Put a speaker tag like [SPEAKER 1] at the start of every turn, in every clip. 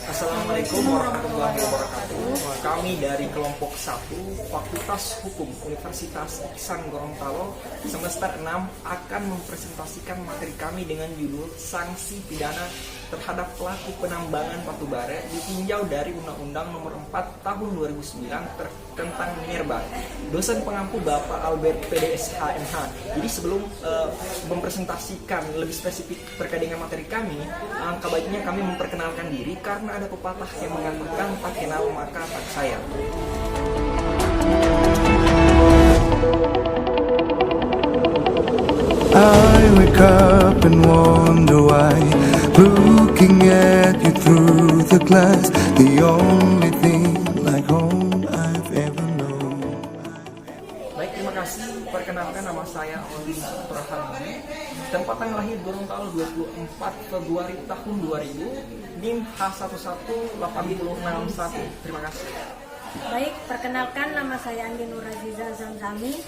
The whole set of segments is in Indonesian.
[SPEAKER 1] Assalamualaikum warahmatullahi wabarakatuh. Kami dari kelompok 1 Fakultas Hukum Universitas Ihsan Gorontalo semester 6 akan mempresentasikan materi kami dengan judul Sanksi Pidana terhadap pelaku penambangan batubara ditinjau dari Undang-Undang Nomor 4 Tahun 2009 tentang minerba. Dosen pengampu Bapak Albert PDSH MH. Jadi sebelum mempresentasikan lebih spesifik terkait dengan materi kami, alangkah baiknya kami memperkenalkan diri karena ada pepatah yang mengatakan tak kenal maka tak sayang.
[SPEAKER 2] I wake up and wonder why, looking at you through the glass, the only thing like home I've ever known.
[SPEAKER 1] Baik, terima kasih. Perkenalkan, nama saya Odin Prahardi. Tempat tanggal lahir Gorontalo 24 Februari tahun 2000, NIM H118061. Terima kasih.
[SPEAKER 3] Baik, perkenalkan nama saya Andi Nuraziza Zamzami.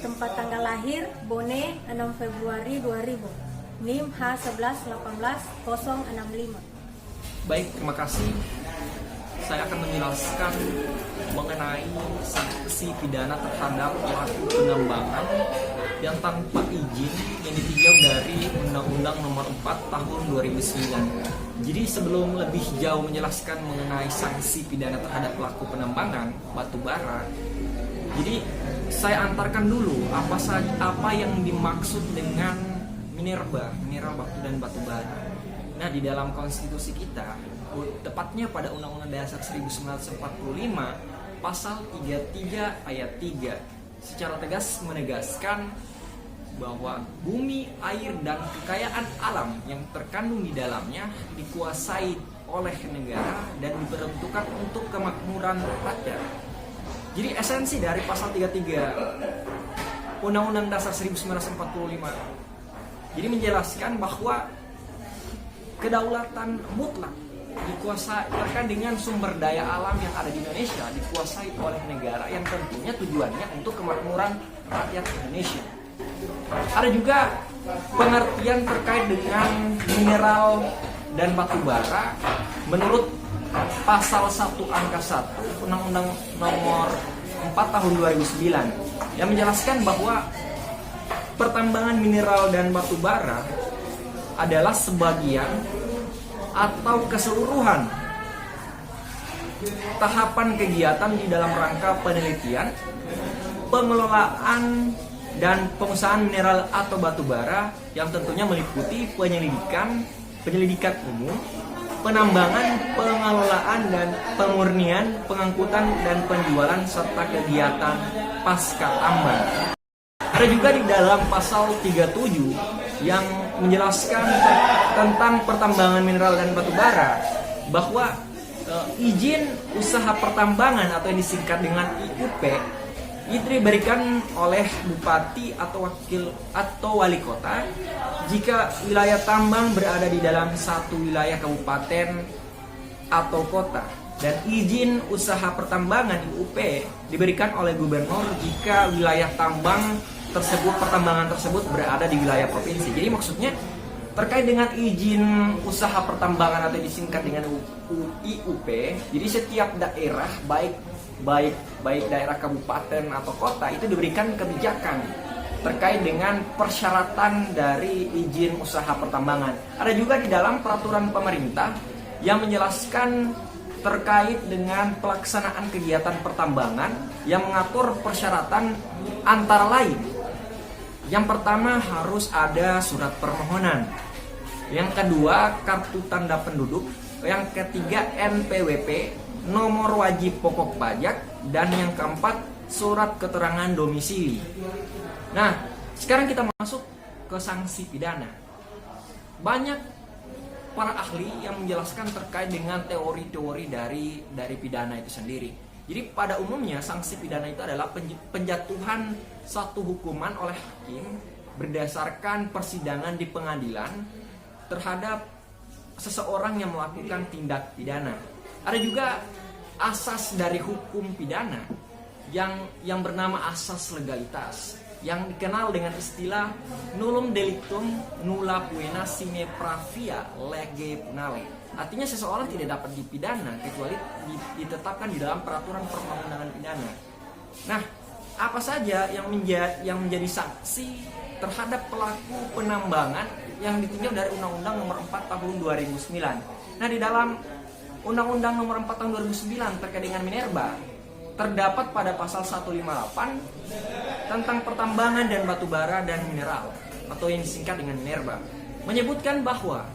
[SPEAKER 3] Tempat tanggal lahir Bone 6 Februari 2000. NIM H1118065.
[SPEAKER 1] Baik, terima kasih. Saya akan menjelaskan mengenai sanksi pidana terhadap pelaku penambangan yang tanpa izin yang ditinjau dari Undang-Undang Nomor 4 Tahun 2009. Jadi sebelum lebih jauh menjelaskan mengenai sanksi pidana terhadap pelaku penambangan batubara, jadi saya antarkan dulu apa yang dimaksud dengan minerba, mineral batu dan batubara. Nah, di dalam konstitusi kita, tepatnya pada Undang-Undang Dasar 1945, pasal 33 ayat 3 secara tegas menegaskan bahwa bumi, air, dan kekayaan alam yang terkandung di dalamnya dikuasai oleh negara dan diperuntukkan untuk kemakmuran rakyat. Jadi esensi dari pasal 33 Undang-Undang Dasar 1945 jadi menjelaskan bahwa kedaulatan mutlak dikuasai terkait dengan sumber daya alam yang ada di Indonesia dikuasai oleh negara yang tentunya tujuannya untuk kemakmuran rakyat Indonesia. Ada juga pengertian terkait dengan mineral dan batubara menurut pasal 1 angka 1 Undang-Undang Nomor 4 Tahun 2009 yang menjelaskan bahwa pertambangan mineral dan batubara adalah sebagian atau keseluruhan tahapan kegiatan di dalam rangka penelitian, pengelolaan, dan pengusahaan mineral atau batubara yang tentunya meliputi penyelidikan umum, penambangan, pengelolaan dan pemurnian, pengangkutan dan penjualan serta kegiatan pasca tambang. Ada juga di dalam pasal 37 yang menjelaskan tentang pertambangan mineral dan batubara bahwa izin usaha pertambangan atau yang disingkat dengan IUP itu diberikan oleh bupati atau wakil atau wali kota jika wilayah tambang berada di dalam satu wilayah kabupaten atau kota, dan izin usaha pertambangan IUP diberikan oleh gubernur jika wilayah pertambangan tersebut berada di wilayah provinsi. Jadi maksudnya terkait dengan izin usaha pertambangan atau disingkat dengan IUP, jadi setiap daerah baik daerah kabupaten atau kota itu diberikan kebijakan terkait dengan persyaratan dari izin usaha pertambangan. Ada juga di dalam peraturan pemerintah yang menjelaskan terkait dengan pelaksanaan kegiatan pertambangan yang mengatur persyaratan antara lain. Yang pertama harus ada surat permohonan. Yang kedua kartu tanda penduduk. Yang ketiga NPWP, nomor wajib pokok pajak, dan yang keempat surat keterangan domisili. Nah, sekarang kita masuk ke sanksi pidana. Banyak para ahli yang menjelaskan terkait dengan teori-teori dari pidana itu sendiri. Jadi pada umumnya sanksi pidana itu adalah penjatuhan suatu hukuman oleh hakim berdasarkan persidangan di pengadilan terhadap seseorang yang melakukan tindak pidana. Ada juga asas dari hukum pidana yang bernama asas legalitas, yang dikenal dengan istilah nullum delictum nulla poena sine pravia lege punale. Artinya seseorang tidak dapat dipidana kecuali ditetapkan di dalam peraturan perundang-undangan pidana. Nah, apa saja yang menjadi sanksi terhadap pelaku penambangan yang ditinjau dari Undang-Undang Nomor 4 Tahun 2009. Nah, di dalam Undang-Undang Nomor 4 Tahun 2009 terkait dengan minerba terdapat pada pasal 158 tentang pertambangan dan batubara dan mineral atau yang disingkat dengan minerba, menyebutkan bahwa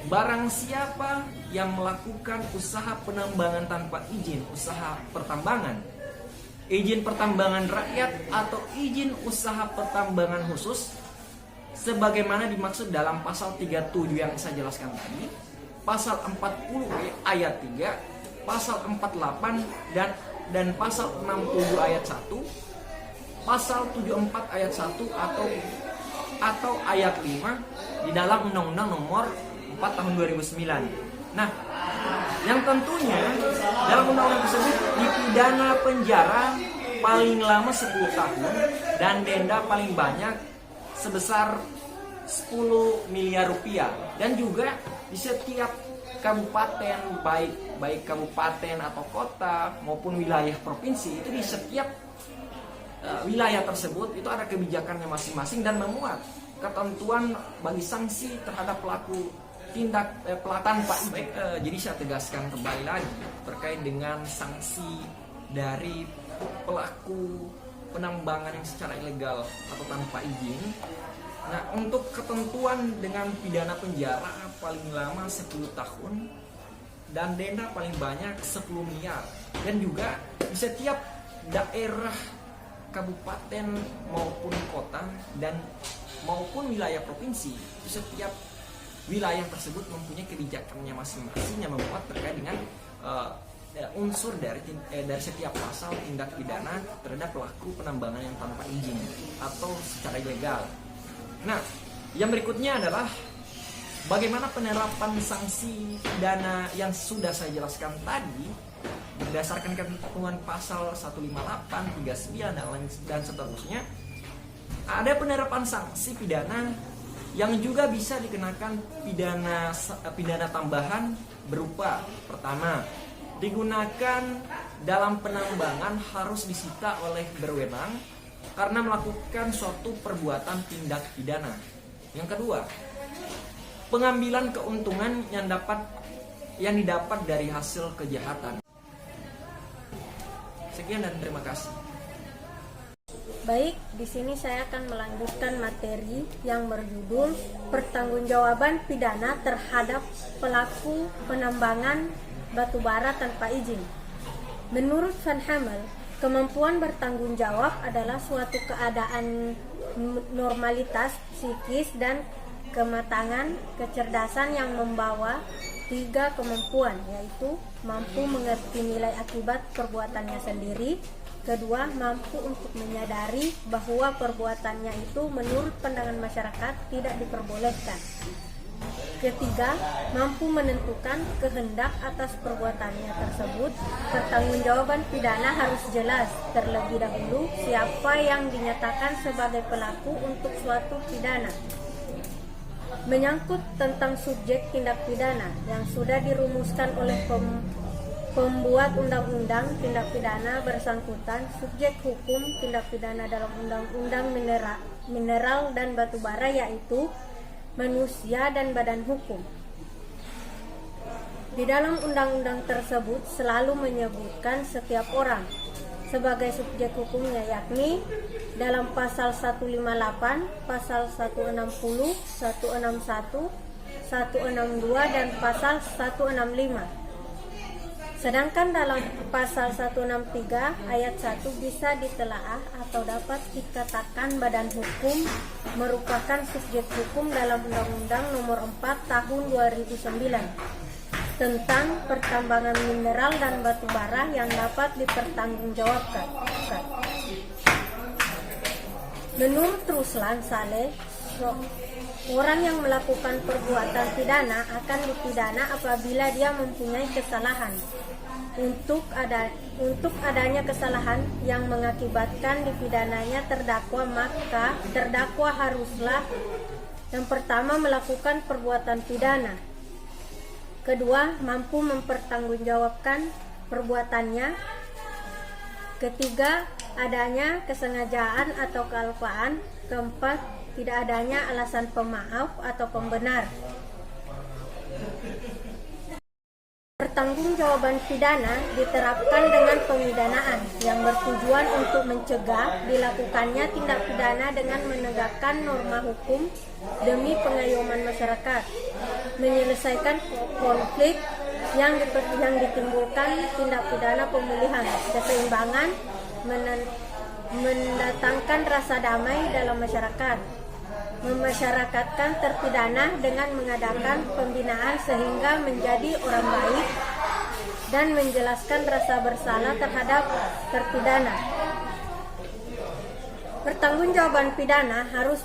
[SPEAKER 1] barang siapa yang melakukan usaha penambangan tanpa izin usaha pertambangan, izin pertambangan rakyat atau izin usaha pertambangan khusus sebagaimana dimaksud dalam pasal 37 yang saya jelaskan tadi, pasal 40 ayat 3, pasal 48 dan pasal 67 ayat 1, pasal 74 ayat 1 atau ayat 5 di dalam Undang-Undang Nomor 4 Tahun 2009. Nah, yang tentunya dalam undang-undang tersebut dipidana penjara paling lama 10 tahun dan denda paling banyak sebesar 10 miliar rupiah. Dan juga di setiap kabupaten, baik kabupaten atau kota maupun wilayah provinsi, itu di setiap wilayah tersebut itu ada kebijakannya masing-masing dan memuat ketentuan bagi sanksi terhadap pelaku tindak tanpa izin. Jadi saya tegaskan kembali lagi terkait dengan sanksi dari pelaku penambangan yang secara ilegal atau tanpa izin. Nah, untuk ketentuan dengan pidana penjara paling lama 10 tahun dan denda paling banyak 10 miliar. Dan juga di setiap daerah, kabupaten maupun kota dan maupun wilayah provinsi, di setiap wilayah tersebut mempunyai kebijakannya masing-masing yang memuat terkait dengan unsur dari setiap pasal tindak pidana terhadap pelaku penambangan yang tanpa izin atau secara ilegal. Nah, yang berikutnya adalah bagaimana penerapan sanksi pidana yang sudah saya jelaskan tadi berdasarkan ketentuan pasal 158, 39 dan seterusnya. Ada penerapan sanksi pidana yang juga bisa dikenakan pidana tambahan berupa: pertama, digunakan dalam penambangan harus disita oleh berwenang karena melakukan suatu perbuatan tindak pidana. Yang kedua, pengambilan keuntungan yang didapat dari hasil kejahatan. Sekian dan terima kasih.
[SPEAKER 3] Baik, di sini saya akan melanjutkan materi yang berjudul pertanggungjawaban pidana terhadap pelaku penambangan batubara tanpa izin. Menurut Van Hamel, kemampuan bertanggung jawab adalah suatu keadaan normalitas psikis dan kematangan kecerdasan yang membawa 3 kemampuan, yaitu mampu mengerti nilai akibat perbuatannya sendiri. Kedua, mampu untuk menyadari bahwa perbuatannya itu menurut pandangan masyarakat tidak diperbolehkan. Ketiga, mampu menentukan kehendak atas perbuatannya tersebut. Pertanggungjawaban pidana harus jelas terlebih dahulu siapa yang dinyatakan sebagai pelaku untuk suatu pidana. Menyangkut tentang subjek tindak pidana yang sudah dirumuskan oleh pembuat undang-undang tindak pidana bersangkutan, subjek hukum tindak pidana dalam undang-undang mineral dan batubara yaitu manusia dan badan hukum. Di dalam undang-undang tersebut selalu menyebutkan setiap orang sebagai subjek hukumnya, yakni dalam pasal 158, pasal 160, 161, 162 dan pasal 165. Sedangkan dalam pasal 163 ayat 1 bisa ditelaah atau dapat dikatakan badan hukum merupakan subjek hukum dalam Undang-Undang Nomor 4 Tahun 2009. tentang pertambangan mineral dan batu bara yang dapat dipertanggungjawabkan. Menurut Ruslan Saleh, orang yang melakukan perbuatan pidana akan dipidana apabila dia mempunyai kesalahan. Untuk adanya kesalahan yang mengakibatkan dipidananya terdakwa, maka terdakwa haruslah yang pertama melakukan perbuatan pidana, kedua mampu mempertanggungjawabkan perbuatannya, ketiga adanya kesengajaan atau kealpaan, keempat tidak adanya alasan pemaaf atau pembenar. Pertanggungjawaban pidana diterapkan dengan pemidanaan yang bertujuan untuk mencegah dilakukannya tindak pidana dengan menegakkan norma hukum demi pengayoman masyarakat, menyelesaikan konflik yang ditimbulkan tindak pidana pemulihan, keseimbangan, mendatangkan rasa damai dalam masyarakat, memasyarakatkan terpidana dengan mengadakan pembinaan sehingga menjadi orang baik, dan menjelaskan rasa bersalah terhadap terpidana. Pertanggungjawaban pidana harus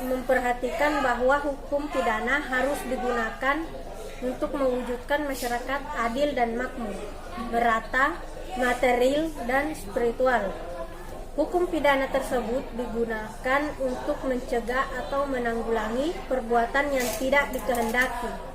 [SPEAKER 3] memperhatikan bahwa hukum pidana harus digunakan untuk mewujudkan masyarakat adil dan makmur, merata, material, dan spiritual. Hukum pidana tersebut digunakan untuk mencegah atau menanggulangi perbuatan yang tidak dikehendaki.